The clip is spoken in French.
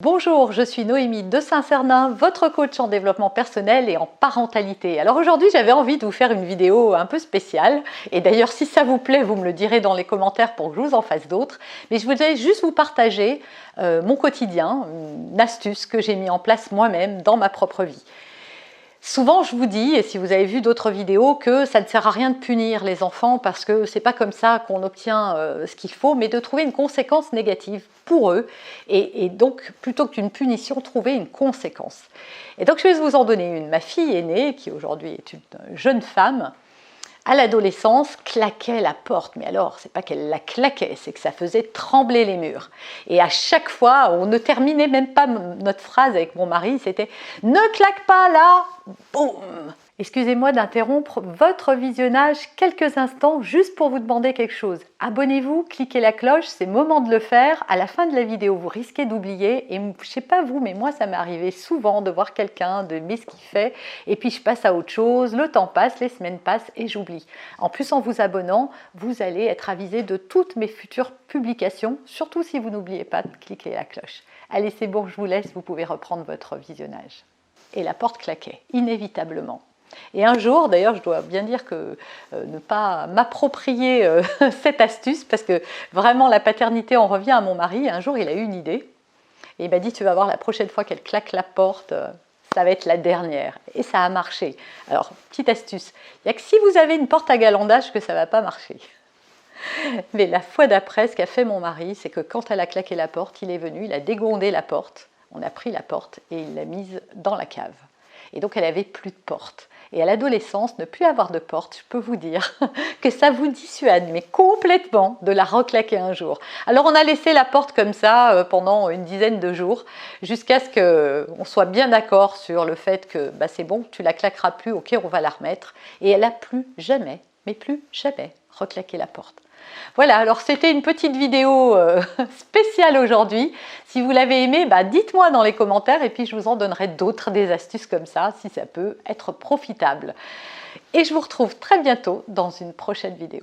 Bonjour, je suis Noémie de Saint-Cernin, votre coach en développement personnel et en parentalité. Alors aujourd'hui, j'avais envie de vous faire une vidéo un peu spéciale. Et d'ailleurs, si ça vous plaît, vous me le direz dans les commentaires pour que je vous en fasse d'autres. Mais je voulais juste vous partager mon quotidien, une astuce que j'ai mis en place moi-même dans ma propre vie. Souvent, je vous dis, et si vous avez vu d'autres vidéos, que ça ne sert à rien de punir les enfants parce que c'est pas comme ça qu'on obtient ce qu'il faut, mais de trouver une conséquence négative pour eux. Et donc, plutôt qu'une punition, trouver une conséquence. Et donc, je vais vous en donner une. Ma fille aînée, qui aujourd'hui est une jeune femme, à l'adolescence, claquait la porte. Mais alors, c'est pas qu'elle la claquait, c'est que ça faisait trembler les murs. Et à chaque fois, on ne terminait même pas notre phrase avec mon mari, c'était « Ne claque pas là !» Boum. Excusez-moi d'interrompre votre visionnage quelques instants juste pour vous demander quelque chose. Abonnez-vous, cliquez la cloche, c'est le moment de le faire. À la fin de la vidéo, vous risquez d'oublier. Et je sais pas vous, mais moi, ça m'est arrivé souvent de voir quelqu'un, de aimer ce qu'il fait. Et puis, je passe à autre chose. Le temps passe, les semaines passent et j'oublie. En plus, en vous abonnant, vous allez être avisé de toutes mes futures publications. Surtout si vous n'oubliez pas de cliquer la cloche. Allez, c'est bon, je vous laisse. Vous pouvez reprendre votre visionnage. Et la porte claquait, inévitablement. Et un jour, d'ailleurs, je dois bien dire que ne pas m'approprier cette astuce, parce que vraiment la paternité, on revient à mon mari, un jour il a eu une idée, et il m'a dit, tu vas voir, la prochaine fois qu'elle claque la porte, ça va être la dernière. Et ça a marché. Alors, petite astuce, il n'y a que si vous avez une porte à galandage que ça ne va pas marcher. Mais la fois d'après, ce qu'a fait mon mari, c'est que quand elle a claqué la porte, il est venu, il a dégondé la porte, on a pris la porte et il l'a mise dans la cave. Et donc elle n'avait plus de porte. Et à l'adolescence, ne plus avoir de porte, je peux vous dire que ça vous dissuade, mais complètement, de la reclaquer un jour. Alors on a laissé la porte comme ça pendant une dizaine de jours, jusqu'à ce qu'on soit bien d'accord sur le fait que bah, c'est bon, tu la claqueras plus, ok, on va la remettre. Et elle n'a plus jamais, mais plus jamais, reclaqué la porte. Voilà, alors c'était une petite vidéo spéciale aujourd'hui. Si vous l'avez aimé, bah dites-moi dans les commentaires et puis je vous en donnerai d'autres, des astuces comme ça, si ça peut être profitable. Et je vous retrouve très bientôt dans une prochaine vidéo.